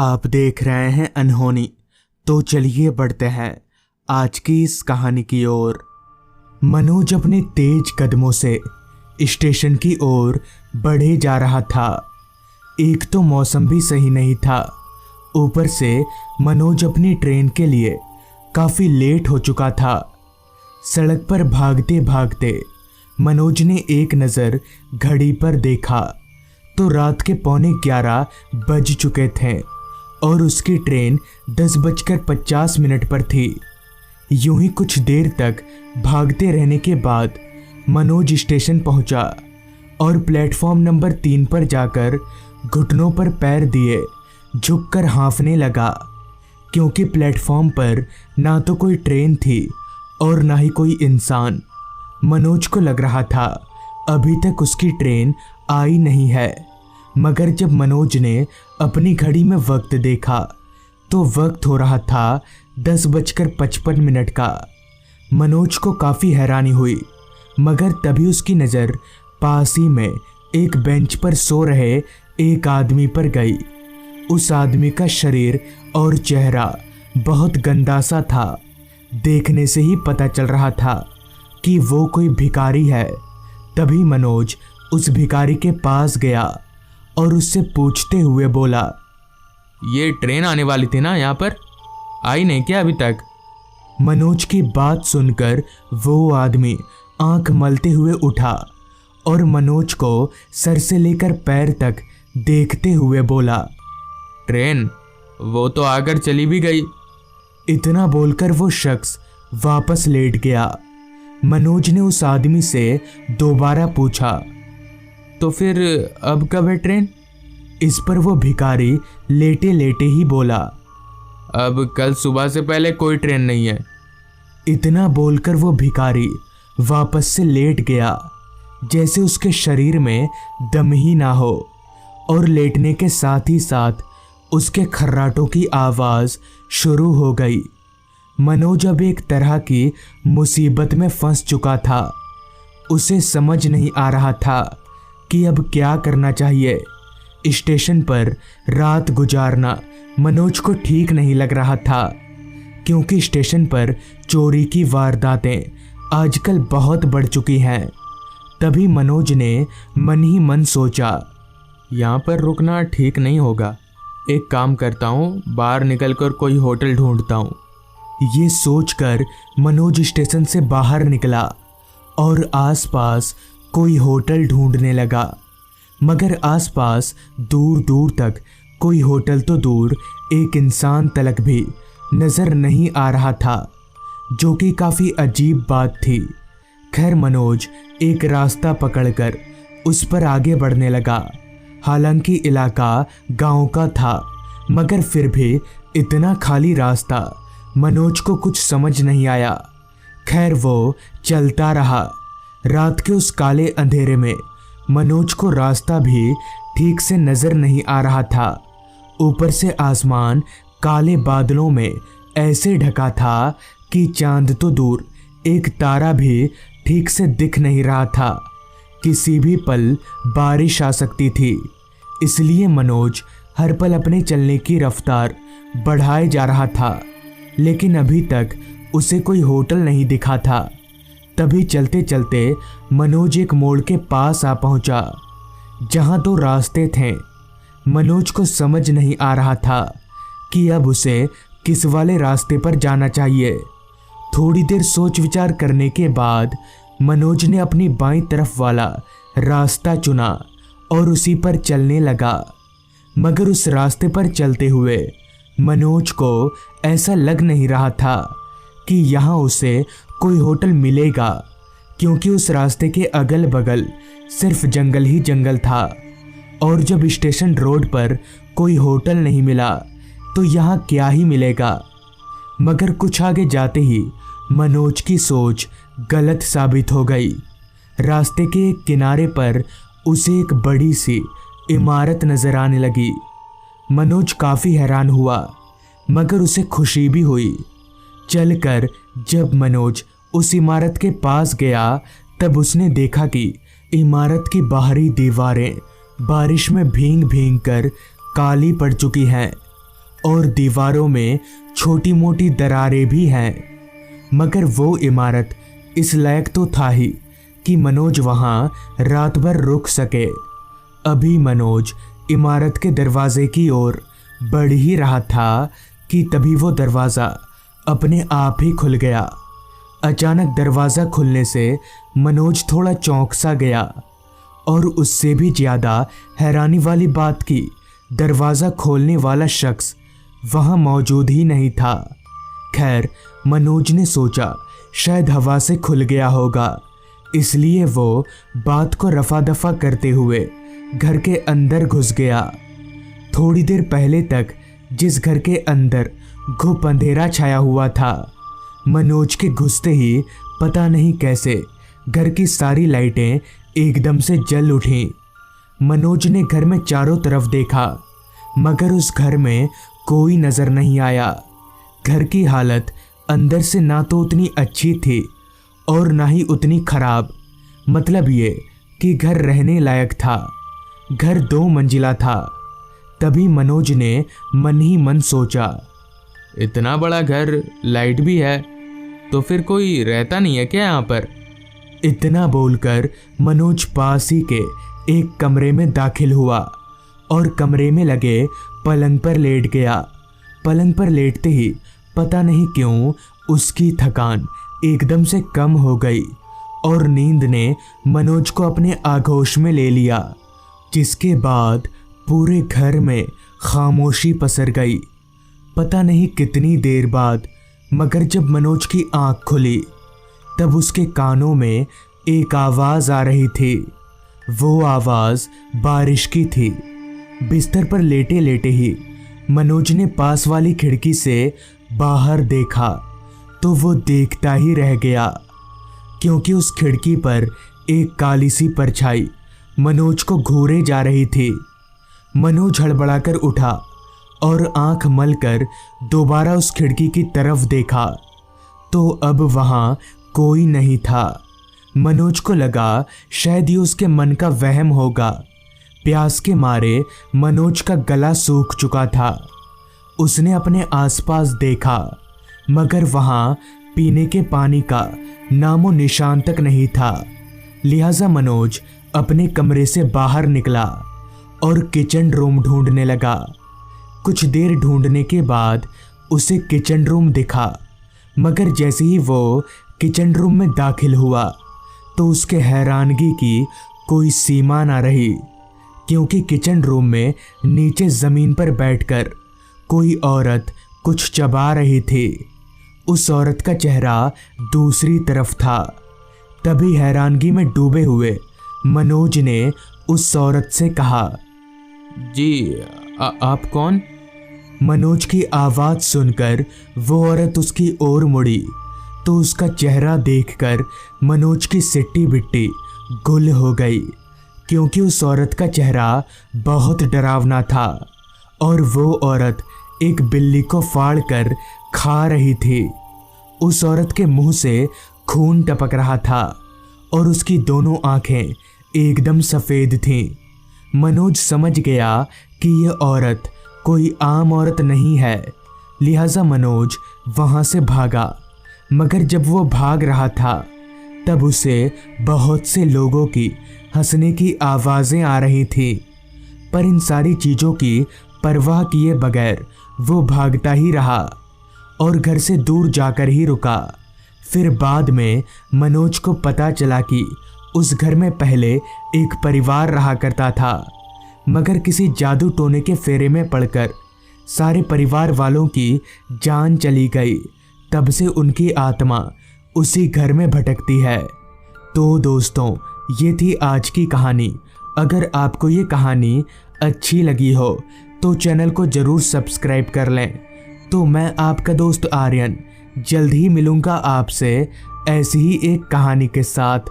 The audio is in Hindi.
आप देख रहे हैं अनहोनी। तो चलिए बढ़ते हैं आज की इस कहानी की ओर। मनोज अपने तेज कदमों से स्टेशन की ओर बढ़े जा रहा था। एक तो मौसम भी सही नहीं था, ऊपर से मनोज अपनी ट्रेन के लिए काफी लेट हो चुका था। सड़क पर भागते भागते मनोज ने एक नज़र घड़ी पर देखा तो रात के 11:15 बज चुके थे और उसकी ट्रेन 10:50 पर थी। यूं ही कुछ देर तक भागते रहने के बाद मनोज स्टेशन पहुंचा और प्लेटफॉर्म नंबर 3 पर जाकर घुटनों पर पैर दिए झुककर हाँफने लगा, क्योंकि प्लेटफॉर्म पर ना तो कोई ट्रेन थी और ना ही कोई इंसान। मनोज को लग रहा था अभी तक उसकी ट्रेन आई नहीं है, मगर जब मनोज ने अपनी घड़ी में वक्त देखा तो वक्त हो रहा था 10:55 का। मनोज को काफ़ी हैरानी हुई, मगर तभी उसकी नज़र पास ही में एक बेंच पर सो रहे एक आदमी पर गई। उस आदमी का शरीर और चेहरा बहुत गंदा सा था। देखने से ही पता चल रहा था कि वो कोई भिखारी है। तभी मनोज उस भिखारी के पास गया और उससे पूछते हुए बोला, ये ट्रेन आने वाली थी ना, यहाँ पर आई नहीं क्या अभी तक? मनोज की बात सुनकर वो आदमी आंख मलते हुए उठा और मनोज को सर से लेकर पैर तक देखते हुए बोला, ट्रेन वो तो आकर चली भी गई। इतना बोलकर वो शख्स वापस लेट गया। मनोज ने उस आदमी से दोबारा पूछा, तो फिर अब कब है ट्रेन? इस पर वो भिखारी लेटे लेटे ही बोला, अब कल सुबह से पहले कोई ट्रेन नहीं है। इतना बोलकर वो भिखारी वापस से लेट गया, जैसे उसके शरीर में दम ही ना हो, और लेटने के साथ ही साथ उसके खर्राटों की आवाज़ शुरू हो गई। मनोज अब एक तरह की मुसीबत में फंस चुका था। उसे समझ नहीं आ रहा था कि अब क्या करना चाहिए। स्टेशन पर रात गुजारना मनोज को ठीक नहीं लग रहा था, क्योंकि स्टेशन पर चोरी की वारदातें आजकल बहुत बढ़ चुकी हैं। तभी मनोज ने मन ही मन सोचा, यहाँ पर रुकना ठीक नहीं होगा। एक काम करता हूँ, बाहर निकलकर कोई होटल ढूंढता हूँ। ये सोचकर मनोज स्टेशन से बाहर निकला और आसपास कोई होटल ढूंढने लगा, मगर आसपास दूर दूर तक कोई होटल तो दूर एक इंसान तलक भी नज़र नहीं आ रहा था, जो कि काफ़ी अजीब बात थी। खैर मनोज एक रास्ता पकड़कर उस पर आगे बढ़ने लगा। हालांकि इलाका गांव का था, मगर फिर भी इतना खाली रास्ता मनोज को कुछ समझ नहीं आया। खैर वो चलता रहा। रात के उस काले अंधेरे में मनोज को रास्ता भी ठीक से नज़र नहीं आ रहा था। ऊपर से आसमान काले बादलों में ऐसे ढका था कि चांद तो दूर, एक तारा भी ठीक से दिख नहीं रहा था। किसी भी पल बारिश आ सकती थी, इसलिए मनोज हर पल अपने चलने की रफ्तार बढ़ाए जा रहा था। लेकिन अभी तक उसे कोई होटल नहीं दिखा था। तभी चलते चलते मनोज एक मोड़ के पास आ पहुंचा, जहां 2 रास्ते थे। मनोज को समझ नहीं आ रहा था कि अब उसे किस वाले रास्ते पर जाना चाहिए। थोड़ी देर सोच विचार करने के बाद मनोज ने अपनी बाईं तरफ वाला रास्ता चुना और उसी पर चलने लगा। मगर उस रास्ते पर चलते हुए मनोज को ऐसा लग नहीं रहा था कि यहाँ उसे कोई होटल मिलेगा, क्योंकि उस रास्ते के अगल बगल सिर्फ जंगल ही जंगल था। और जब स्टेशन रोड पर कोई होटल नहीं मिला तो यहाँ क्या ही मिलेगा। मगर कुछ आगे जाते ही मनोज की सोच गलत साबित हो गई। रास्ते के एक किनारे पर उसे एक बड़ी सी इमारत नजर आने लगी। मनोज काफ़ी हैरान हुआ, मगर उसे खुशी भी हुई। चलकर जब मनोज उस इमारत के पास गया तब उसने देखा कि इमारत की बाहरी दीवारें बारिश में भीग भीग कर काली पड़ चुकी हैं और दीवारों में छोटी मोटी दरारें भी हैं। मगर वो इमारत इस लायक तो था ही कि मनोज वहां रात भर रुक सके। अभी मनोज इमारत के दरवाजे की ओर बढ़ ही रहा था कि तभी वो दरवाज़ा अपने आप ही खुल गया। अचानक दरवाज़ा खुलने से मनोज थोड़ा चौंक सा गया और उससे भी ज़्यादा हैरानी वाली बात की दरवाज़ा खोलने वाला शख्स वहाँ मौजूद ही नहीं था। खैर, मनोज ने सोचा शायद हवा से खुल गया होगा, इसलिए वो बात को रफा दफा करते हुए घर के अंदर घुस गया। थोड़ी देर पहले तक जिस घर के अंदर घुप अंधेरा छाया हुआ था, मनोज के घुसते ही पता नहीं कैसे घर की सारी लाइटें एकदम से जल उठीं। मनोज ने घर में चारों तरफ देखा, मगर उस घर में कोई नजर नहीं आया। घर की हालत अंदर से ना तो उतनी अच्छी थी और ना ही उतनी खराब, मतलब ये कि घर रहने लायक था। घर 2 मंजिला था। तभी मनोज ने मन ही मन सोचा, इतना बड़ा घर, लाइट भी है, तो फिर कोई रहता नहीं है क्या यहाँ पर? इतना बोलकर मनोज पास ही के एक कमरे में दाखिल हुआ और कमरे में लगे पलंग पर लेट गया। पलंग पर लेटते ही पता नहीं क्यों उसकी थकान एकदम से कम हो गई और नींद ने मनोज को अपने आगोश में ले लिया, जिसके बाद पूरे घर में खामोशी पसर गई। पता नहीं कितनी देर बाद, मगर जब मनोज की आंख खुली तब उसके कानों में एक आवाज़ आ रही थी। वो आवाज़ बारिश की थी। बिस्तर पर लेटे लेटे ही मनोज ने पास वाली खिड़की से बाहर देखा तो वो देखता ही रह गया, क्योंकि उस खिड़की पर एक काली सी परछाई मनोज को घूरे जा रही थी। मनोज हड़बड़ाकर उठा और आंख मलकर दोबारा उस खिड़की की तरफ देखा तो अब वहां कोई नहीं था। मनोज को लगा शायद ये उसके मन का वहम होगा। प्यास के मारे मनोज का गला सूख चुका था। उसने अपने आसपास देखा, मगर वहां पीने के पानी का नामो निशान तक नहीं था। लिहाजा मनोज अपने कमरे से बाहर निकला और किचन रूम ढूंढने लगा। कुछ देर ढूंढने के बाद उसे किचन रूम दिखा, मगर जैसे ही वो किचन रूम में दाखिल हुआ तो उसके हैरानगी की कोई सीमा ना रही, क्योंकि किचन रूम में नीचे ज़मीन पर बैठकर कोई औरत कुछ चबा रही थी। उस औरत का चेहरा दूसरी तरफ था। तभी हैरानगी में डूबे हुए मनोज ने उस औरत से कहा, जी, आप कौन? मनोज की आवाज़ सुनकर वो औरत उसकी ओर मुड़ी तो उसका चेहरा देखकर मनोज की सिट्टी बिट्टी गुल हो गई, क्योंकि उस औरत का चेहरा बहुत डरावना था और वो औरत एक बिल्ली को फाड़ कर खा रही थी। उस औरत के मुंह से खून टपक रहा था और उसकी दोनों आंखें एकदम सफ़ेद थीं। मनोज समझ गया कि यह औरत कोई आम औरत नहीं है, लिहाजा मनोज वहां से भागा। मगर जब वो भाग रहा था तब उसे बहुत से लोगों की हंसने की आवाज़ें आ रही थीं, पर इन सारी चीज़ों की परवाह किए बगैर वो भागता ही रहा और घर से दूर जाकर ही रुका। फिर बाद में मनोज को पता चला कि उस घर में पहले एक परिवार रहा करता था, मगर किसी जादू टोने के फेरे में पड़कर सारे परिवार वालों की जान चली गई। तब से उनकी आत्मा उसी घर में भटकती है। तो दोस्तों, ये थी आज की कहानी। अगर आपको ये कहानी अच्छी लगी हो तो चैनल को ज़रूर सब्सक्राइब कर लें। तो मैं आपका दोस्त आर्यन जल्द ही मिलूँगा आपसे ऐसी ही एक कहानी के साथ।